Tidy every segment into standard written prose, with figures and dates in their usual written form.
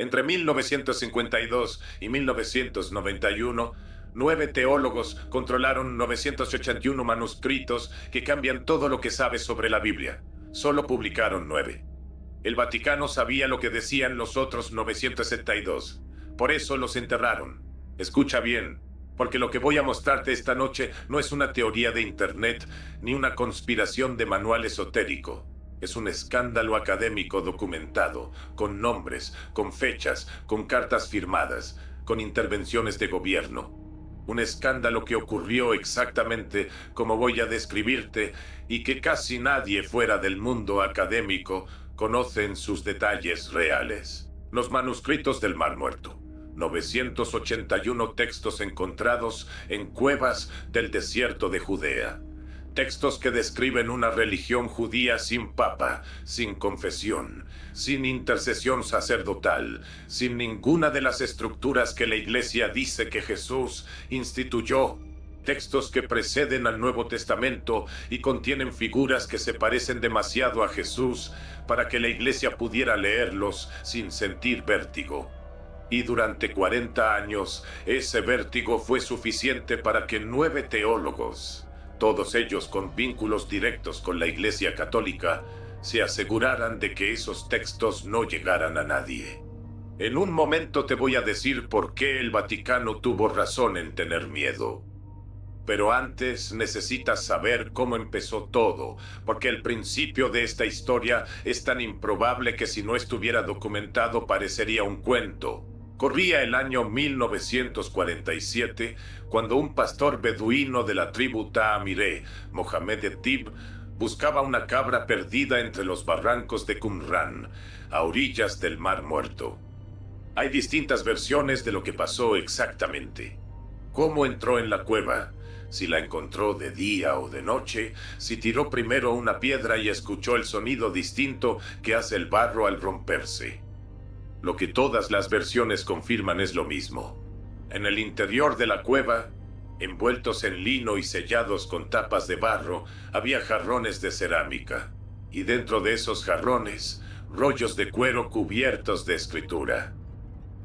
Entre 1952 y 1991, 9 teólogos controlaron 981 manuscritos que cambian todo lo que sabes sobre la Biblia. Solo publicaron 9. El Vaticano sabía lo que decían los otros 962. Por eso los enterraron. Escucha bien, porque lo que voy a mostrarte esta noche no es una teoría de Internet ni una conspiración de manual esotérico. Es un escándalo académico documentado, con nombres, con fechas, con cartas firmadas, con intervenciones de gobierno. Un escándalo que ocurrió exactamente como voy a describirte y que casi nadie fuera del mundo académico conoce en sus detalles reales. Los manuscritos del Mar Muerto. 981 textos encontrados en cuevas del desierto de Judea. Textos que describen una religión judía sin papa, sin confesión, sin intercesión sacerdotal, sin ninguna de las estructuras que la Iglesia dice que Jesús instituyó. Textos que preceden al Nuevo Testamento y contienen figuras que se parecen demasiado a Jesús para que la Iglesia pudiera leerlos sin sentir vértigo. Y durante 40 años, ese vértigo fue suficiente para que 9 teólogos, todos ellos con vínculos directos con la Iglesia Católica, se aseguraran de que esos textos no llegaran a nadie. En un momento te voy a decir por qué el Vaticano tuvo razón en tener miedo. Pero antes necesitas saber cómo empezó todo, porque el principio de esta historia es tan improbable que si no estuviera documentado parecería un cuento. Corría el año 1947, cuando un pastor beduino de la tribu Ta'amiré, Mohamed Etib, buscaba una cabra perdida entre los barrancos de Qumran, a orillas del Mar Muerto. Hay distintas versiones de lo que pasó exactamente. ¿Cómo entró en la cueva? Si la encontró de día o de noche, si tiró primero una piedra y escuchó el sonido distinto que hace el barro al romperse. Lo que todas las versiones confirman es lo mismo. En el interior de la cueva, envueltos en lino y sellados con tapas de barro, había jarrones de cerámica. Y dentro de esos jarrones, rollos de cuero cubiertos de escritura.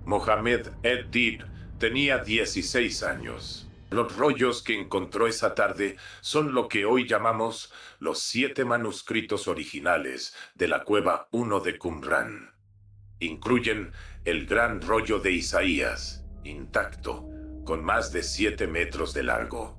Mohamed Etib tenía 16 años. Los rollos que encontró esa tarde son lo que hoy llamamos los 7 manuscritos originales de la cueva 1 de Qumran. Incluyen el gran rollo de Isaías, intacto, con más de 7 metros de largo.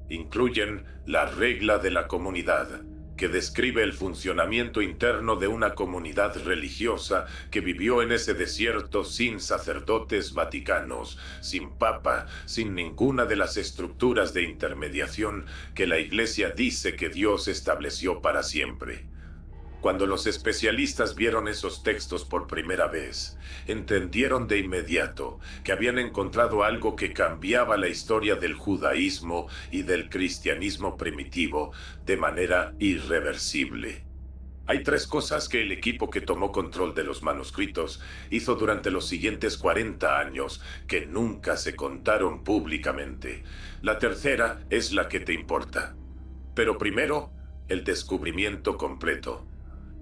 Incluyen la regla de la comunidad, que describe el funcionamiento interno de una comunidad religiosa que vivió en ese desierto sin sacerdotes vaticanos, sin papa, sin ninguna de las estructuras de intermediación que la Iglesia dice que Dios estableció para siempre. Cuando los especialistas vieron esos textos por primera vez, entendieron de inmediato que habían encontrado algo que cambiaba la historia del judaísmo y del cristianismo primitivo de manera irreversible. Hay 3 cosas que el equipo que tomó control de los manuscritos hizo durante los siguientes 40 años que nunca se contaron públicamente. La tercera es la que te importa. Pero primero, el descubrimiento completo.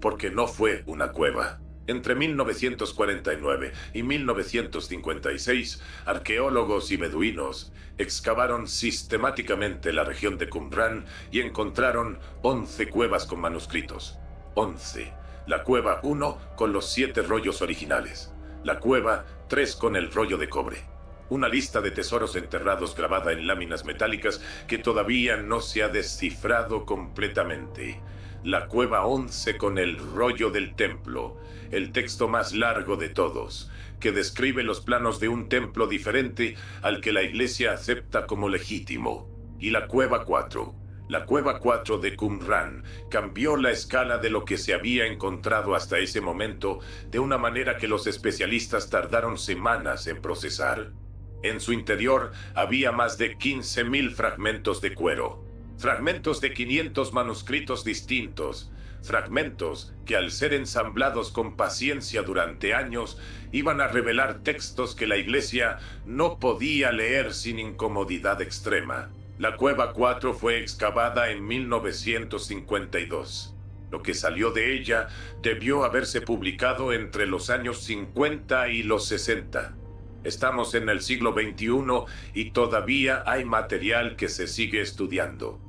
Porque no fue una cueva. Entre 1949 y 1956, arqueólogos y beduinos excavaron sistemáticamente la región de Qumran y encontraron 11 cuevas con manuscritos. 11. La cueva 1 con los 7 rollos originales. La cueva 3 con el rollo de cobre. Una lista de tesoros enterrados grabada en láminas metálicas que todavía no se ha descifrado completamente. La cueva 11 con el rollo del templo, el texto más largo de todos, que describe los planos de un templo diferente al que la Iglesia acepta como legítimo. Y la cueva 4. La cueva 4 de Qumran cambió la escala de lo que se había encontrado hasta ese momento de una manera que los especialistas tardaron semanas en procesar. En su interior había más de 15.000 fragmentos de cuero. Fragmentos de 500 manuscritos distintos, fragmentos que al ser ensamblados con paciencia durante años, iban a revelar textos que la Iglesia no podía leer sin incomodidad extrema. La cueva 4 fue excavada en 1952. Lo que salió de ella debió haberse publicado entre los años 50 y los 60. Estamos en el siglo XXI y todavía hay material que se sigue estudiando.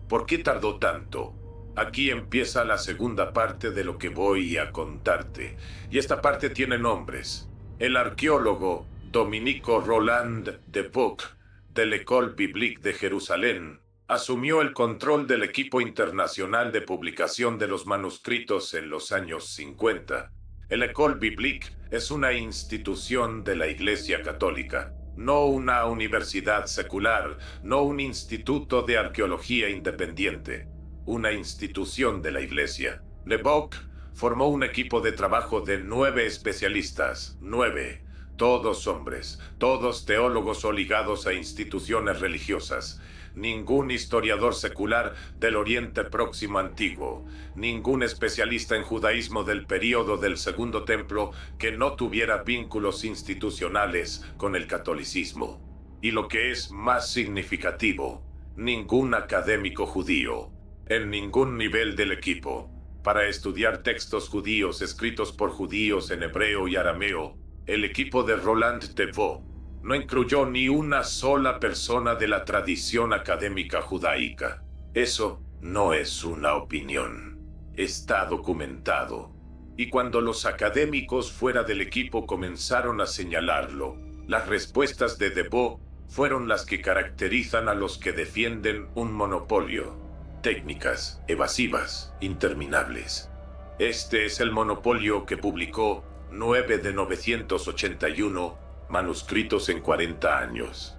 ¿Por qué tardó tanto? Aquí empieza la segunda parte de lo que voy a contarte, y esta parte tiene nombres. El arqueólogo Dominico Roland de Vaux, de l'École Biblique de Jerusalén, asumió el control del equipo internacional de publicación de los manuscritos en los años 50. El École Biblique es una institución de la Iglesia Católica, no una universidad secular, no un instituto de arqueología independiente, una institución de la Iglesia. Le Vaux formó un equipo de trabajo de 9 especialistas, 9, todos hombres, todos teólogos o ligados a instituciones religiosas. Ningún historiador secular del Oriente Próximo Antiguo, ningún especialista en judaísmo del período del Segundo Templo que no tuviera vínculos institucionales con el catolicismo. Y lo que es más significativo, ningún académico judío, en ningún nivel del equipo, para estudiar textos judíos escritos por judíos en hebreo y arameo. El equipo de Roland de Vaux no incluyó ni una sola persona de la tradición académica judaica. Eso no es una opinión. Está documentado. Y cuando los académicos fuera del equipo comenzaron a señalarlo, las respuestas de Vaux fueron las que caracterizan a los que defienden un monopolio. Técnicas evasivas, interminables. Este es el monopolio que publicó 9 de 981 manuscritos en 40 años.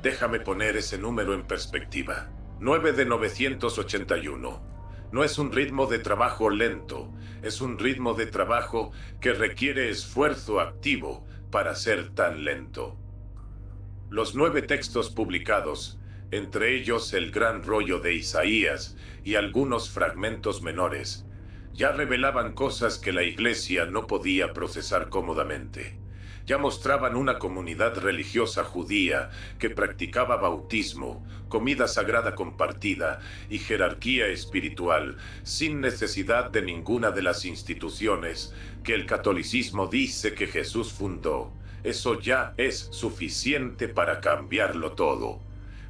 Déjame poner ese número en perspectiva. 9 de 981. No es un ritmo de trabajo lento, es un ritmo de trabajo que requiere esfuerzo activo para ser tan lento. Los 9 textos publicados, entre ellos el gran rollo de Isaías y algunos fragmentos menores, ya revelaban cosas que la Iglesia no podía procesar cómodamente. Ya mostraban una comunidad religiosa judía que practicaba bautismo, comida sagrada compartida y jerarquía espiritual sin necesidad de ninguna de las instituciones que el catolicismo dice que Jesús fundó. Eso ya es suficiente para cambiarlo todo.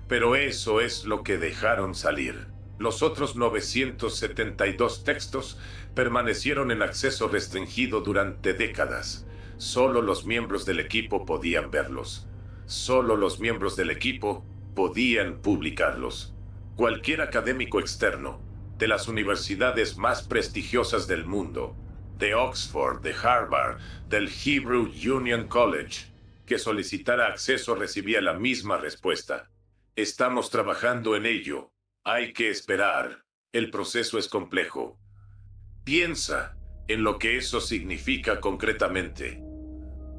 Pero eso es lo que dejaron salir. Los otros 972 textos permanecieron en acceso restringido durante décadas. Solo los miembros del equipo podían verlos. Solo los miembros del equipo podían publicarlos. Cualquier académico externo, de las universidades más prestigiosas del mundo, de Oxford, de Harvard, del Hebrew Union College, que solicitara acceso recibía la misma respuesta. Estamos trabajando en ello. Hay que esperar. El proceso es complejo. Piensa en lo que eso significa concretamente.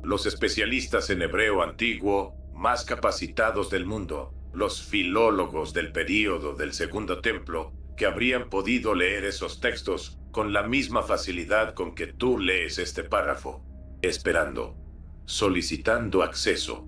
Los especialistas en hebreo antiguo más capacitados del mundo, los filólogos del período del Segundo Templo, que habrían podido leer esos textos con la misma facilidad con que tú lees este párrafo, esperando, solicitando acceso,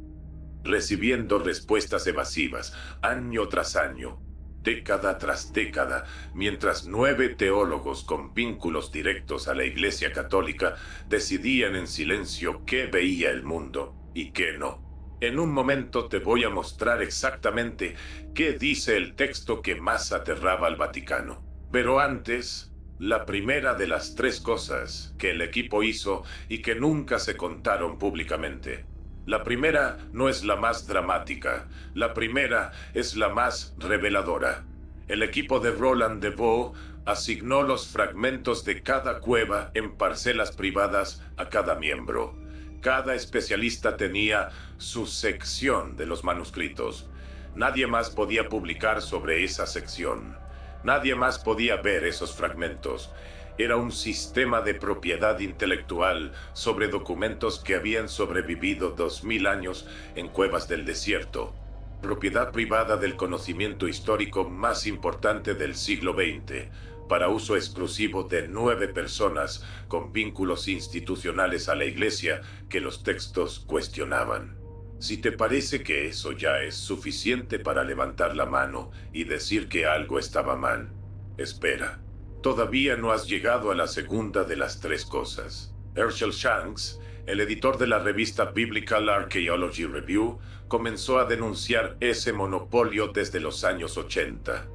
recibiendo respuestas evasivas, año tras año, década tras década, mientras 9 teólogos con vínculos directos a la Iglesia Católica decidían en silencio qué veía el mundo y qué no. En un momento te voy a mostrar exactamente qué dice el texto que más aterraba al Vaticano. Pero antes, la primera de las 3 cosas que el equipo hizo y que nunca se contaron públicamente. La primera no es la más dramática, la primera es la más reveladora. El equipo de Roland de Vaux asignó los fragmentos de cada cueva en parcelas privadas a cada miembro. Cada especialista tenía su sección de los manuscritos. Nadie más podía publicar sobre esa sección. Nadie más podía ver esos fragmentos. Era un sistema de propiedad intelectual sobre documentos que habían sobrevivido 2000 años en cuevas del desierto. Propiedad privada del conocimiento histórico más importante del siglo XX, para uso exclusivo de 9 personas con vínculos institucionales a la Iglesia que los textos cuestionaban. Si te parece que eso ya es suficiente para levantar la mano y decir que algo estaba mal, espera. Todavía no has llegado a la segunda de las tres cosas. Herschel Shanks, el editor de la revista Biblical Archaeology Review, comenzó a denunciar ese monopolio desde los años 80.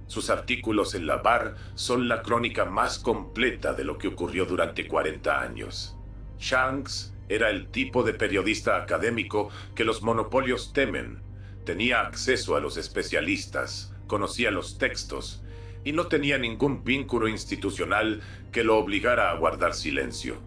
Sus artículos en la BAR son la crónica más completa de lo que ocurrió durante 40 años. Shanks era el tipo de periodista académico que los monopolios temen. Tenía acceso a los especialistas, conocía los textos y no tenía ningún vínculo institucional que lo obligara a guardar silencio.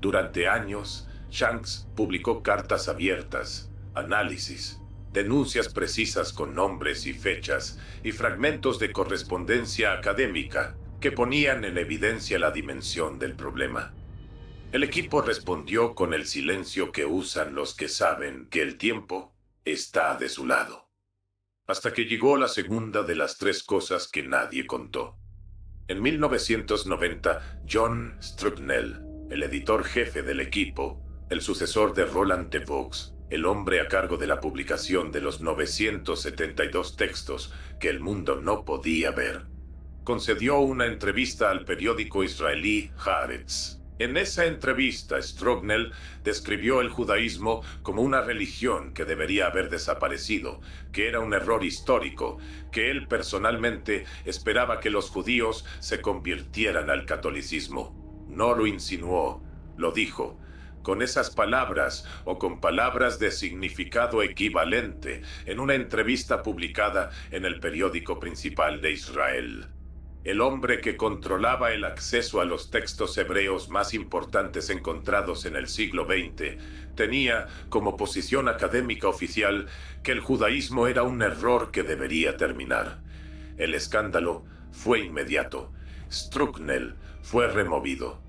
Durante años, Shanks publicó cartas abiertas, análisis, denuncias precisas con nombres y fechas y fragmentos de correspondencia académica que ponían en evidencia la dimensión del problema. El equipo respondió con el silencio que usan los que saben que el tiempo está de su lado. Hasta que llegó la segunda de las tres cosas que nadie contó. En 1990, John Strucknell, el editor jefe del equipo, el sucesor de Roland T. Vaux, el hombre a cargo de la publicación de los 972 textos que el mundo no podía ver, concedió una entrevista al periódico israelí Haaretz. En esa entrevista, Strucknell describió el judaísmo como una religión que debería haber desaparecido, que era un error histórico, que él personalmente esperaba que los judíos se convirtieran al catolicismo. No lo insinuó, lo dijo, con esas palabras o con palabras de significado equivalente en una entrevista publicada en el periódico principal de Israel. El hombre que controlaba el acceso a los textos hebreos más importantes encontrados en el siglo XX tenía como posición académica oficial que el judaísmo era un error que debería terminar. El escándalo fue inmediato. Strucknell fue removido.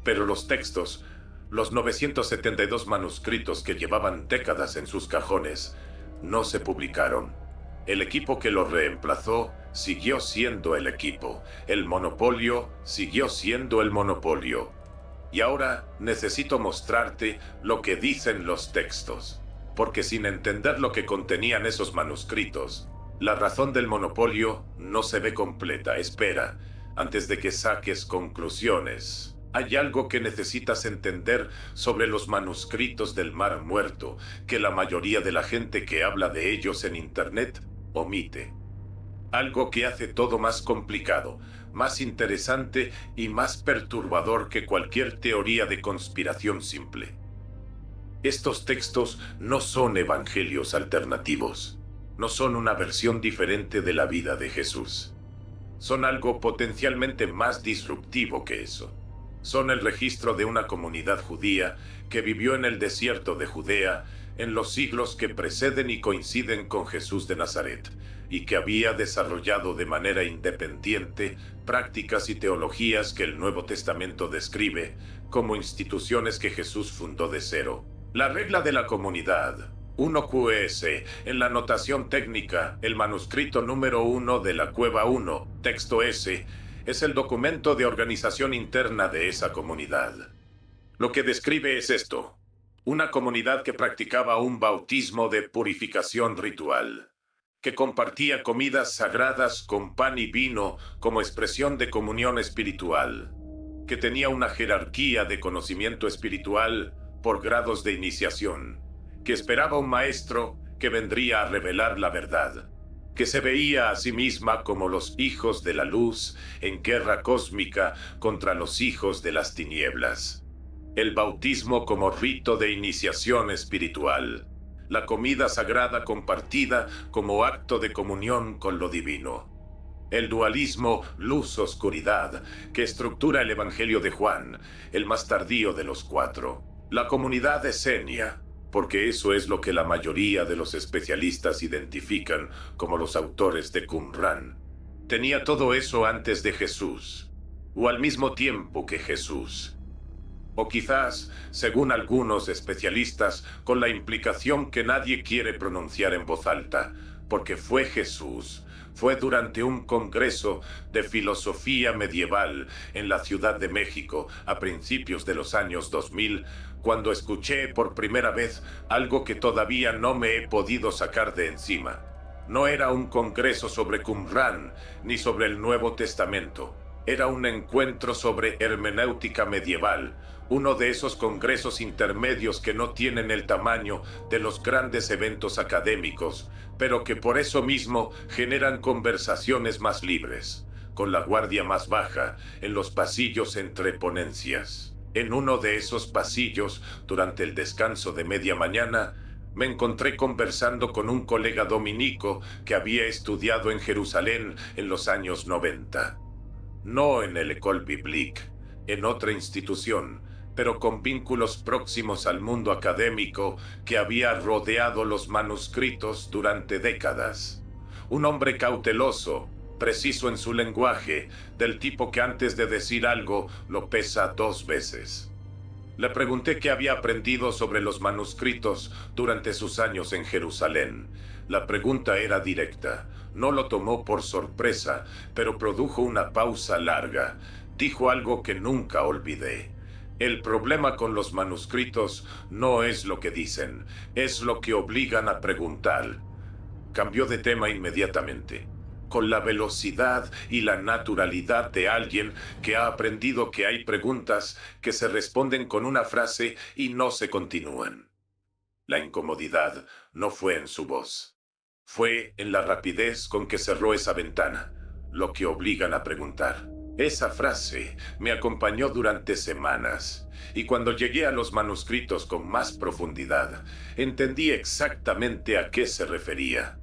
Pero los textos, los 972 manuscritos que llevaban décadas en sus cajones, no se publicaron. El equipo que lo reemplazó siguió siendo el equipo. El monopolio siguió siendo el monopolio. Y ahora necesito mostrarte lo que dicen los textos. Porque sin entender lo que contenían esos manuscritos, la razón del monopolio no se ve completa. Espera, antes de que saques conclusiones. Hay algo que necesitas entender sobre los manuscritos del Mar Muerto, que la mayoría de la gente que habla de ellos en Internet omite. Algo que hace todo más complicado, más interesante y más perturbador que cualquier teoría de conspiración simple. Estos textos no son evangelios alternativos, no son una versión diferente de la vida de Jesús. Son algo potencialmente más disruptivo que eso. Son el registro de una comunidad judía que vivió en el desierto de Judea en los siglos que preceden y coinciden con Jesús de Nazaret, y que había desarrollado de manera independiente prácticas y teologías que el Nuevo Testamento describe como instituciones que Jesús fundó de cero. La regla de la comunidad, 1QS, en la notación técnica, el manuscrito número 1 de la Cueva 1, texto S, es el documento de organización interna de esa comunidad. Lo que describe es esto: una comunidad que practicaba un bautismo de purificación ritual, que compartía comidas sagradas con pan y vino como expresión de comunión espiritual, que tenía una jerarquía de conocimiento espiritual por grados de iniciación, que esperaba un maestro que vendría a revelar la verdad, que se veía a sí misma como los hijos de la luz en guerra cósmica contra los hijos de las tinieblas. El bautismo como rito de iniciación espiritual. La comida sagrada compartida como acto de comunión con lo divino. El dualismo luz-oscuridad que estructura el Evangelio de Juan, el más tardío de los cuatro. La comunidad esenia, porque eso es lo que la mayoría de los especialistas identifican como los autores de Qumran. Tenía todo eso antes de Jesús, o al mismo tiempo que Jesús. O quizás, según algunos especialistas, con la implicación que nadie quiere pronunciar en voz alta, porque fue Jesús, fue durante un congreso de filosofía medieval en la Ciudad de México a principios de los años 2000, cuando escuché por primera vez algo que todavía no me he podido sacar de encima. No era un congreso sobre Qumran ni sobre el Nuevo Testamento. Era un encuentro sobre hermenéutica medieval, uno de esos congresos intermedios que no tienen el tamaño de los grandes eventos académicos, pero que por eso mismo generan conversaciones más libres, con la guardia más baja, en los pasillos entre ponencias. En uno de esos pasillos, durante el descanso de media mañana, me encontré conversando con un colega dominico que había estudiado en Jerusalén en los años 90. No en el École Biblique, en otra institución, pero con vínculos próximos al mundo académico que había rodeado los manuscritos durante décadas. Un hombre cauteloso, preciso en su lenguaje, del tipo que antes de decir algo lo pesa 2 veces. Le pregunté qué había aprendido sobre los manuscritos durante sus años en Jerusalén. La pregunta era directa. No lo tomó por sorpresa, pero produjo una pausa larga. Dijo algo que nunca olvidé. El problema con los manuscritos no es lo que dicen, es lo que obligan a preguntar. Cambió de tema inmediatamente, con la velocidad y la naturalidad de alguien que ha aprendido que hay preguntas que se responden con una frase y no se continúan. La incomodidad no fue en su voz, fue en la rapidez con que cerró esa ventana, lo que obligan a preguntar. Esa frase me acompañó durante semanas, y cuando llegué a los manuscritos con más profundidad, entendí exactamente a qué se refería.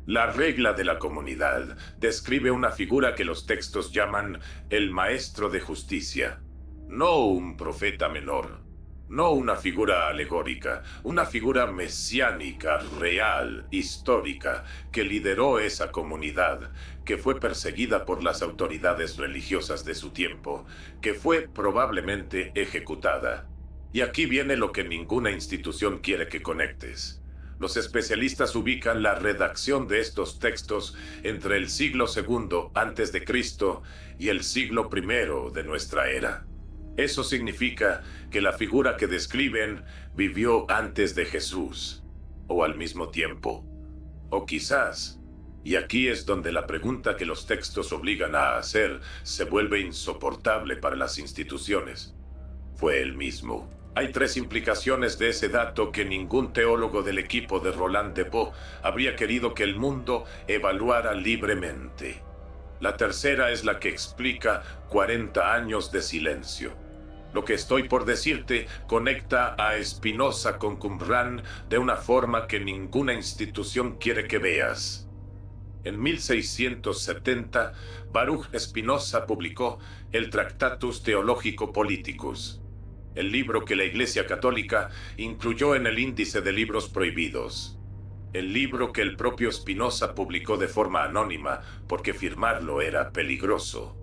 La regla de la comunidad describe una figura que los textos llaman el maestro de justicia. No un profeta menor, no una figura alegórica, una figura mesiánica, real, histórica, que lideró esa comunidad, que fue perseguida por las autoridades religiosas de su tiempo, que fue probablemente ejecutada. Y aquí viene lo que ninguna institución quiere que conectes. Los especialistas ubican la redacción de estos textos entre el siglo II a.C. y el siglo I de nuestra era. Eso significa que la figura que describen vivió antes de Jesús, o al mismo tiempo, o quizás, y aquí es donde la pregunta que los textos obligan a hacer se vuelve insoportable para las instituciones. Fue él mismo. Hay 3 implicaciones de ese dato que ningún teólogo del equipo de Roland de Pau habría querido que el mundo evaluara libremente. La tercera es la que explica 40 años de silencio. Lo que estoy por decirte conecta a Spinoza con Qumran de una forma que ninguna institución quiere que veas. En 1670, Baruch Spinoza publicó el Tractatus Theologico Politicus, el libro que la Iglesia Católica incluyó en el índice de libros prohibidos. El libro que el propio Spinoza publicó de forma anónima porque firmarlo era peligroso.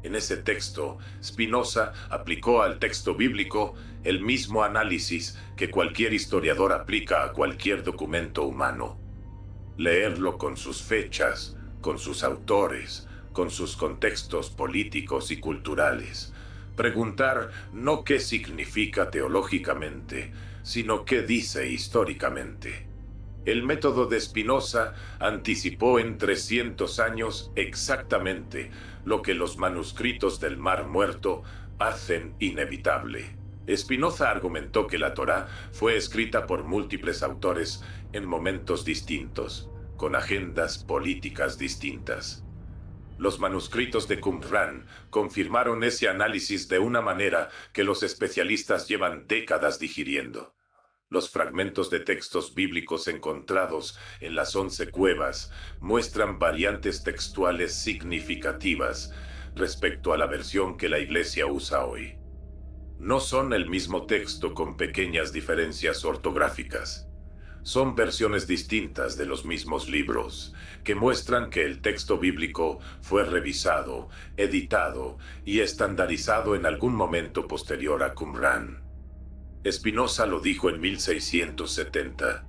En ese texto, Spinoza aplicó al texto bíblico el mismo análisis que cualquier historiador aplica a cualquier documento humano. Leerlo con sus fechas, con sus autores, con sus contextos políticos y culturales. Preguntar no qué significa teológicamente, sino qué dice históricamente. El método de Spinoza anticipó en 300 años exactamente lo que los manuscritos del Mar Muerto hacen inevitable. Spinoza argumentó que la Torá fue escrita por múltiples autores en momentos distintos, con agendas políticas distintas. Los manuscritos de Qumran confirmaron ese análisis de una manera que los especialistas llevan décadas digiriendo. Los fragmentos de textos bíblicos encontrados en las 11 cuevas muestran variantes textuales significativas respecto a la versión que la Iglesia usa hoy. No son el mismo texto con pequeñas diferencias ortográficas. Son versiones distintas de los mismos libros, que muestran que el texto bíblico fue revisado, editado y estandarizado en algún momento posterior a Qumran. Spinoza lo dijo en 1670.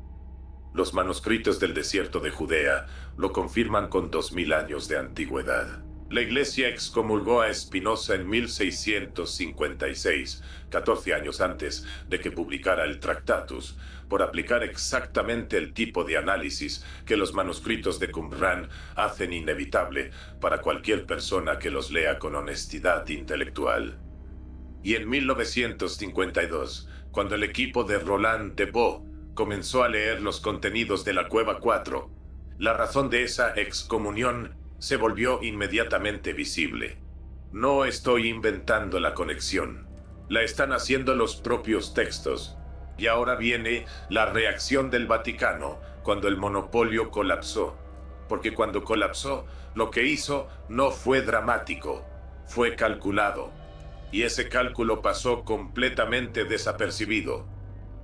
Los manuscritos del desierto de Judea lo confirman con 2000 años de antigüedad. La Iglesia excomulgó a Spinoza en 1656, 14 años antes de que publicara el Tractatus, por aplicar exactamente el tipo de análisis que los manuscritos de Qumran hacen inevitable para cualquier persona que los lea con honestidad intelectual. Y en 1952, cuando el equipo de Roland de Bo comenzó a leer los contenidos de la Cueva 4, la razón de esa excomunión se volvió inmediatamente visible. No estoy inventando la conexión. La están haciendo los propios textos. Y ahora viene la reacción del Vaticano cuando el monopolio colapsó. Porque cuando colapsó, lo que hizo no fue dramático, fue calculado. Y ese cálculo pasó completamente desapercibido.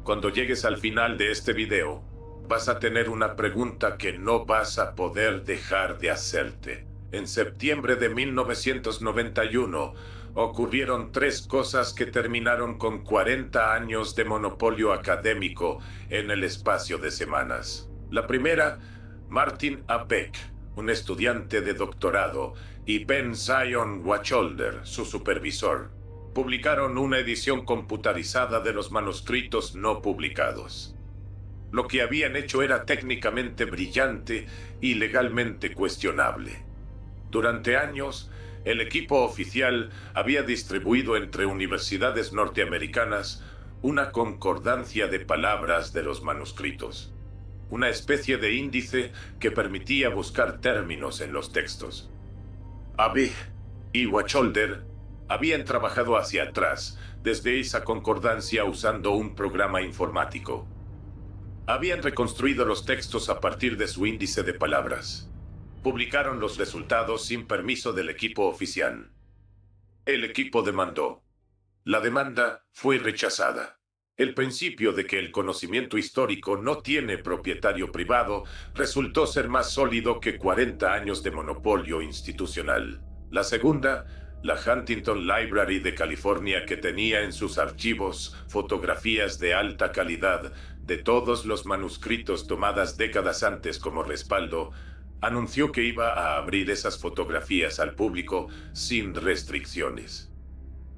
Cuando llegues al final de este video, vas a tener una pregunta que no vas a poder dejar de hacerte. En septiembre de 1991, ocurrieron 3 cosas que terminaron con 40 años de monopolio académico en el espacio de semanas. La primera, Martin A. Beck, un estudiante de doctorado, y Ben Zion Wacholder, su supervisor, publicaron una edición computarizada de los manuscritos no publicados. Lo que habían hecho era técnicamente brillante y legalmente cuestionable. Durante años, el equipo oficial había distribuido entre universidades norteamericanas una concordancia de palabras de los manuscritos, una especie de índice que permitía buscar términos en los textos. Abe y Wacholder habían trabajado hacia atrás desde esa concordancia usando un programa informático. Habían reconstruido los textos a partir de su índice de palabras. Publicaron los resultados sin permiso del equipo oficial. El equipo demandó. La demanda fue rechazada. El principio de que el conocimiento histórico no tiene propietario privado resultó ser más sólido que 40 años de monopolio institucional. La segunda, la Huntington Library de California, que tenía en sus archivos fotografías de alta calidad de todos los manuscritos tomadas décadas antes como respaldo, anunció que iba a abrir esas fotografías al público sin restricciones.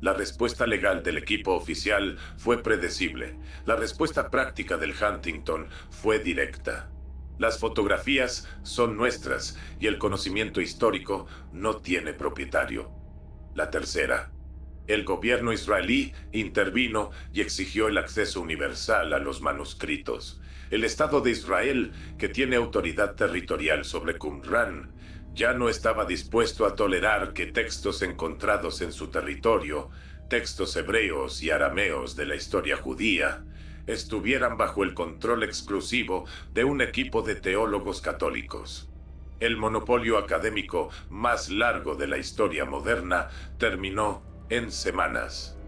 La respuesta legal del equipo oficial fue predecible. La respuesta práctica del Huntington fue directa. Las fotografías son nuestras y el conocimiento histórico no tiene propietario. La tercera, el gobierno israelí intervino y exigió el acceso universal a los manuscritos. El Estado de Israel, que tiene autoridad territorial sobre Qumran, ya no estaba dispuesto a tolerar que textos encontrados en su territorio, textos hebreos y arameos de la historia judía, estuvieran bajo el control exclusivo de un equipo de teólogos católicos. El monopolio académico más largo de la historia moderna terminó en semanas.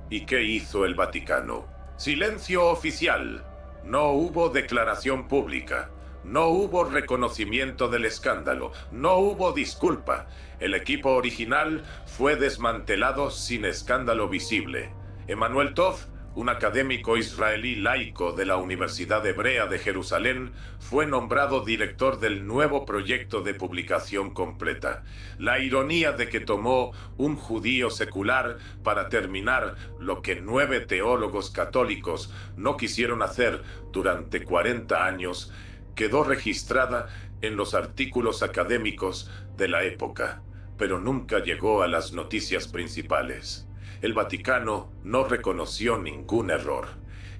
¿Y qué hizo el Vaticano? Silencio oficial. No hubo declaración pública. No hubo reconocimiento del escándalo. No hubo disculpa. El equipo original fue desmantelado sin escándalo visible. Emanuel Tov, un académico israelí laico de la Universidad Hebrea de Jerusalén, fue nombrado director del nuevo proyecto de publicación completa. La ironía de que tomó un judío secular para terminar lo que 9 teólogos católicos no quisieron hacer durante 40 años quedó registrada en los artículos académicos de la época, pero nunca llegó a las noticias principales. El Vaticano no reconoció ningún error.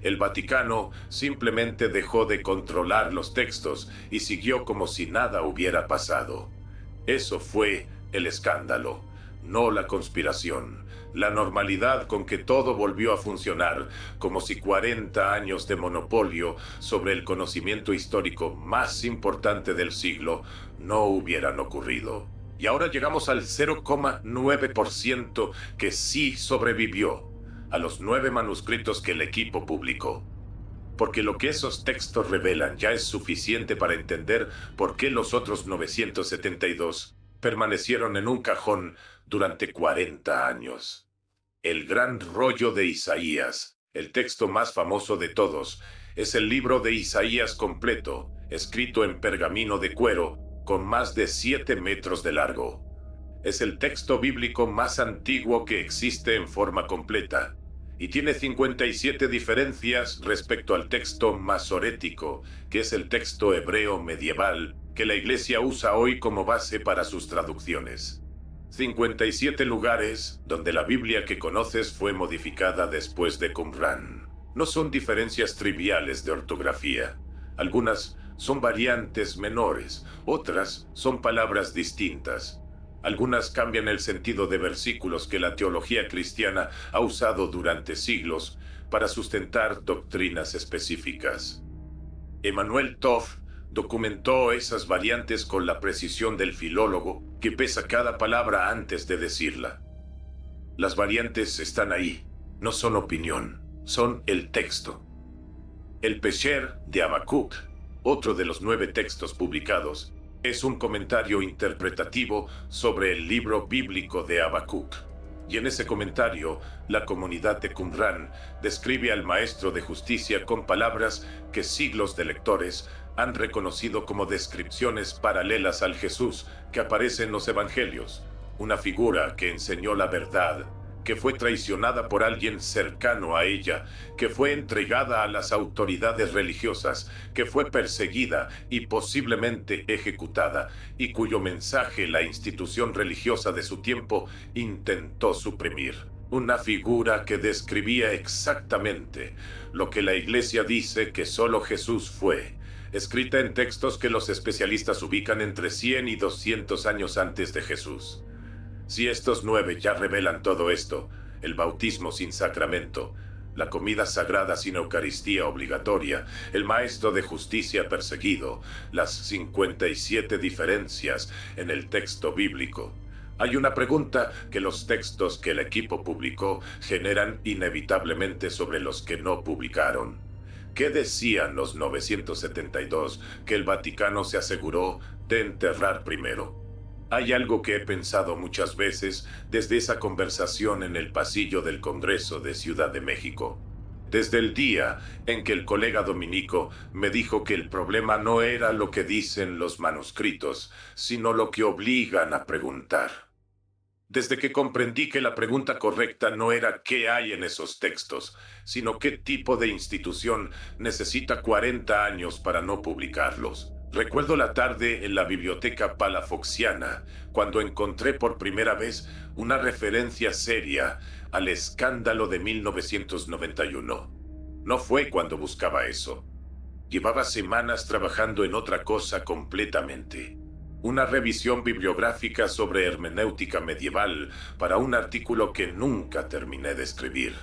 El Vaticano simplemente dejó de controlar los textos y siguió como si nada hubiera pasado. Eso fue el escándalo, no la conspiración. La normalidad con que todo volvió a funcionar, como si 40 años de monopolio sobre el conocimiento histórico más importante del siglo no hubieran ocurrido. Y ahora llegamos al 0,9% que sí sobrevivió a los 9 manuscritos que el equipo publicó. Porque lo que esos textos revelan ya es suficiente para entender por qué los otros 972 permanecieron en un cajón durante 40 años. El gran rollo de Isaías, el texto más famoso de todos, es el libro de Isaías completo, escrito en pergamino de cuero, con más de 7 metros de largo. Es el texto bíblico más antiguo que existe en forma completa y tiene 57 diferencias respecto al texto masorético, que es el texto hebreo medieval que la Iglesia usa hoy como base para sus traducciones. 57 lugares donde la Biblia que conoces fue modificada después de Qumran. No son diferencias triviales de ortografía. Algunas son variantes menores, otras son palabras distintas. Algunas cambian el sentido de versículos que la teología cristiana ha usado durante siglos para sustentar doctrinas específicas. Emmanuel Toff documentó esas variantes con la precisión del filólogo que pesa cada palabra antes de decirla. Las variantes están ahí, no son opinión, son el texto. El Pesher de Habacuc, otro de los 9 textos publicados, es un comentario interpretativo sobre el libro bíblico de Habacuc. Y en ese comentario, la comunidad de Qumran describe al maestro de justicia con palabras que siglos de lectores han reconocido como descripciones paralelas al Jesús que aparece en los evangelios, una figura que enseñó la verdad, que fue traicionada por alguien cercano a ella, que fue entregada a las autoridades religiosas, que fue perseguida y posiblemente ejecutada, y cuyo mensaje la institución religiosa de su tiempo intentó suprimir. Una figura que describía exactamente lo que la Iglesia dice que solo Jesús fue, escrita en textos que los especialistas ubican entre 100 y 200 años antes de Jesús. Si estos 9 ya revelan todo esto, el bautismo sin sacramento, la comida sagrada sin Eucaristía obligatoria, el maestro de justicia perseguido, las 57 diferencias en el texto bíblico, hay una pregunta que los textos que el equipo publicó generan inevitablemente sobre los que no publicaron. ¿Qué decían los 972 que el Vaticano se aseguró de enterrar primero? Hay algo que he pensado muchas veces desde esa conversación en el pasillo del Congreso de Ciudad de México. Desde el día en que el colega dominico me dijo que el problema no era lo que dicen los manuscritos, sino lo que obligan a preguntar. Desde que comprendí que la pregunta correcta no era qué hay en esos textos, sino qué tipo de institución necesita 40 años para no publicarlos. Recuerdo la tarde en la biblioteca palafoxiana, cuando encontré por primera vez una referencia seria al escándalo de 1991. No fue cuando buscaba eso. Llevaba semanas trabajando en otra cosa completamente. Una revisión bibliográfica sobre hermenéutica medieval para un artículo que nunca terminé de escribir.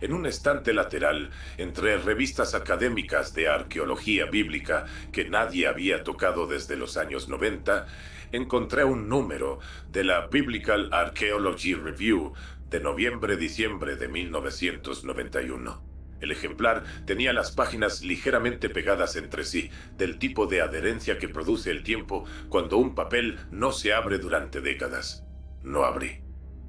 En un estante lateral, entre revistas académicas de arqueología bíblica que nadie había tocado desde los años 90, encontré un número de la Biblical Archaeology Review de noviembre-diciembre de 1991. El ejemplar tenía las páginas ligeramente pegadas entre sí, del tipo de adherencia que produce el tiempo cuando un papel no se abre durante décadas. No abrí.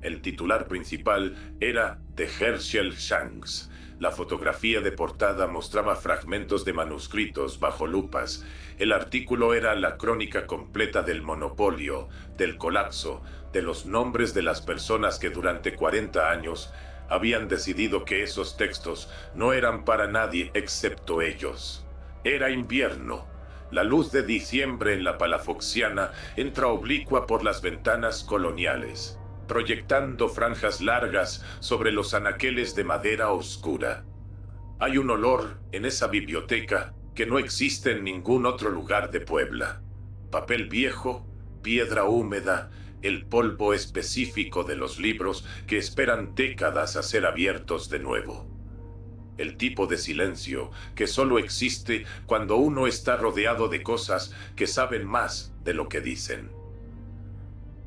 El titular principal era de Herschel Shanks. La fotografía de portada mostraba fragmentos de manuscritos bajo lupas. El artículo era la crónica completa del monopolio, del colapso, de los nombres de las personas que durante 40 años habían decidido que esos textos no eran para nadie excepto ellos. Era invierno. La luz de diciembre en la palafoxiana entra oblicua por las ventanas coloniales, proyectando franjas largas sobre los anaqueles de madera oscura. Hay un olor en esa biblioteca que no existe en ningún otro lugar de Puebla. Papel viejo, piedra húmeda, el polvo específico de los libros que esperan décadas a ser abiertos de nuevo. El tipo de silencio que solo existe cuando uno está rodeado de cosas que saben más de lo que dicen.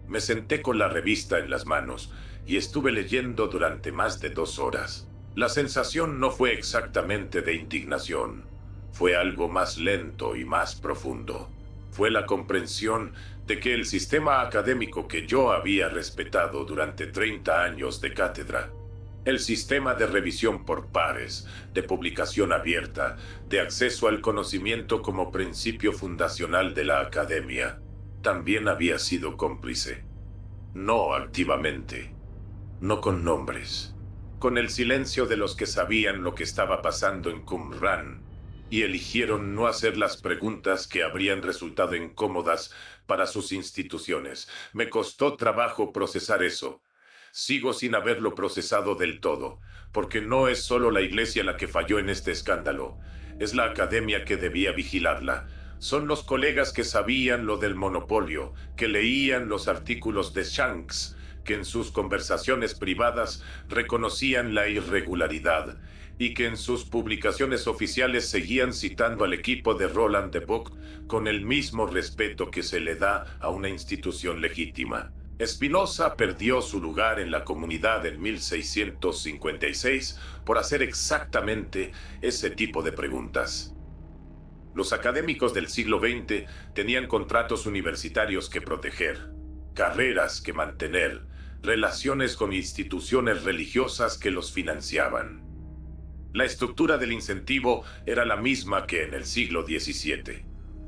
Me senté con la revista en las manos y estuve leyendo durante más de 2 horas. La sensación no fue exactamente de indignación. Fue algo más lento y más profundo. Fue la comprensión de que el sistema académico que yo había respetado durante 30 años de cátedra, el sistema de revisión por pares, de publicación abierta, de acceso al conocimiento como principio fundacional de la academia, también había sido cómplice. no activamente, no con nombres, con el silencio de los que sabían lo que estaba pasando en Qumran y eligieron no hacer las preguntas que habrían resultado incómodas para sus instituciones. Me costó trabajo procesar eso. Sigo sin haberlo procesado del todo, porque no es solo la iglesia la que falló en este escándalo, es la academia que debía vigilarla. Son los colegas que sabían lo del monopolio, que leían los artículos de Shanks, que en sus conversaciones privadas reconocían la irregularidad y que en sus publicaciones oficiales seguían citando al equipo de Roland de Buck con el mismo respeto que se le da a una institución legítima. Spinoza perdió su lugar en la comunidad en 1656 por hacer exactamente ese tipo de preguntas. Los académicos del siglo XX tenían contratos universitarios que proteger, carreras que mantener, relaciones con instituciones religiosas que los financiaban. La estructura del incentivo era la misma que en el siglo XVII.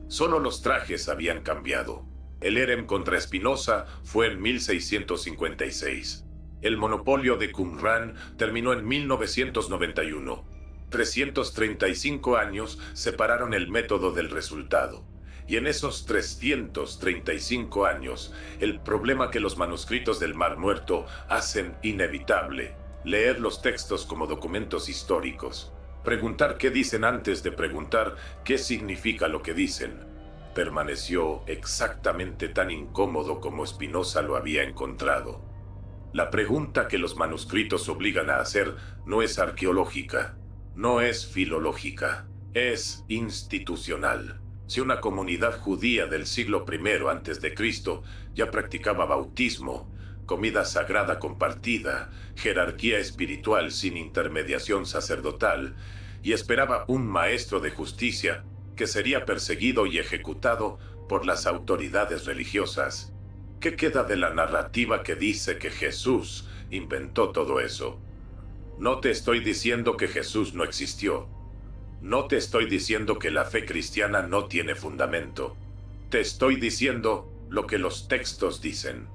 Solo los trajes habían cambiado. El érem contra Spinoza fue en 1656. El monopolio de Qumran terminó en 1991. 335 años separaron el método del resultado. Y en esos 335 años, el problema que los manuscritos del Mar Muerto hacen inevitable: leer los textos como documentos históricos. Preguntar qué dicen antes de preguntar qué significa lo que dicen. Permaneció exactamente tan incómodo como Spinoza lo había encontrado. La pregunta que los manuscritos obligan a hacer no es arqueológica, no es filológica, es institucional. Si una comunidad judía del siglo I a.C. ya practicaba bautismo, comida sagrada compartida, jerarquía espiritual sin intermediación sacerdotal, y esperaba un maestro de justicia que sería perseguido y ejecutado por las autoridades religiosas, ¿qué queda de la narrativa que dice que Jesús inventó todo eso? No te estoy diciendo que Jesús no existió. No te estoy diciendo que la fe cristiana no tiene fundamento. Te estoy diciendo lo que los textos dicen.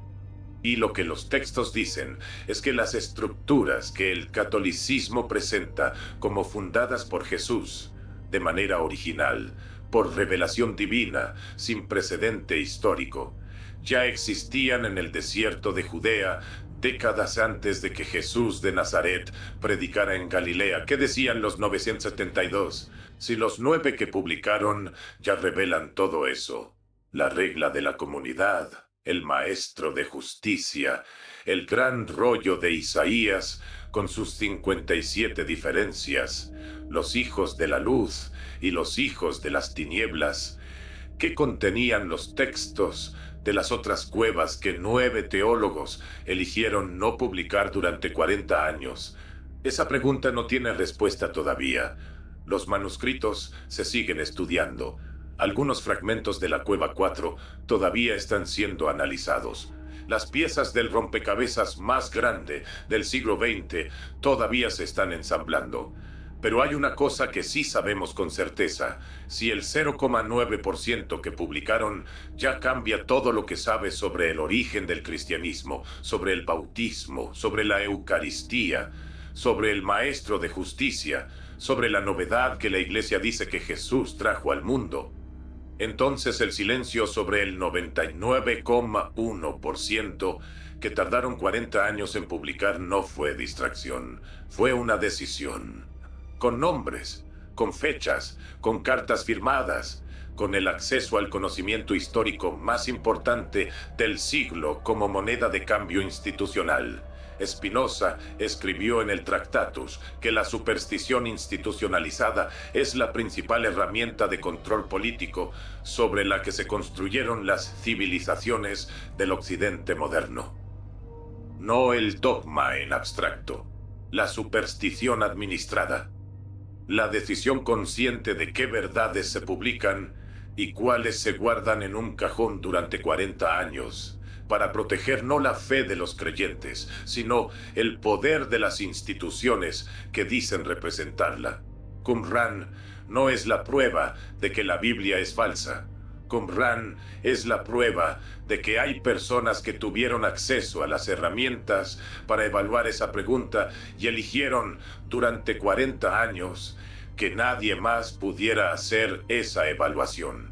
Y lo que los textos dicen es que las estructuras que el catolicismo presenta como fundadas por Jesús, de manera original, por revelación divina, sin precedente histórico, ya existían en el desierto de Judea décadas antes de que Jesús de Nazaret predicara en Galilea. ¿Qué decían los 972? Si los 9 que publicaron ya revelan todo eso: la regla de la comunidad, el maestro de justicia, el gran rollo de Isaías con sus 57 diferencias, los hijos de la luz y los hijos de las tinieblas. ¿Qué contenían los textos de las otras cuevas que 9 teólogos eligieron no publicar durante 40 años? Esa pregunta no tiene respuesta todavía. Los manuscritos se siguen estudiando. Algunos fragmentos de la Cueva 4 todavía están siendo analizados. Las piezas del rompecabezas más grande del siglo XX todavía se están ensamblando. Pero hay una cosa que sí sabemos con certeza: si el 0,9% que publicaron ya cambia todo lo que sabes sobre el origen del cristianismo, sobre el bautismo, sobre la Eucaristía, sobre el Maestro de Justicia, sobre la novedad que la Iglesia dice que Jesús trajo al mundo, entonces el silencio sobre el 99,1% que tardaron 40 años en publicar no fue distracción, fue una decisión. Con nombres, con fechas, con cartas firmadas, con el acceso al conocimiento histórico más importante del siglo como moneda de cambio institucional. Spinoza escribió en el Tractatus que la superstición institucionalizada es la principal herramienta de control político sobre la que se construyeron las civilizaciones del Occidente moderno. No el dogma en abstracto, la superstición administrada, la decisión consciente de qué verdades se publican y cuáles se guardan en un cajón durante 40 años, para proteger no la fe de los creyentes, sino el poder de las instituciones que dicen representarla. Qumran no es la prueba de que la Biblia es falsa. Qumran es la prueba de que hay personas que tuvieron acceso a las herramientas para evaluar esa pregunta y eligieron durante 40 años que nadie más pudiera hacer esa evaluación.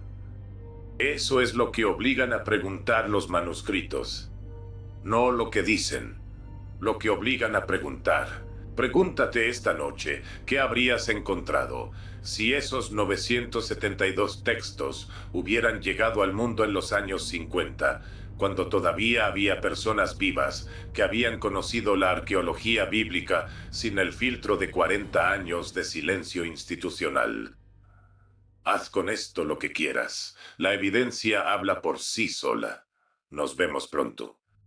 Eso es lo que obligan a preguntar los manuscritos, no lo que dicen, lo que obligan a preguntar. Pregúntate esta noche, ¿qué habrías encontrado si esos 972 textos hubieran llegado al mundo en los años 50, cuando todavía había personas vivas que habían conocido la arqueología bíblica sin el filtro de 40 años de silencio institucional? Haz con esto lo que quieras. La evidencia habla por sí sola. Nos vemos pronto.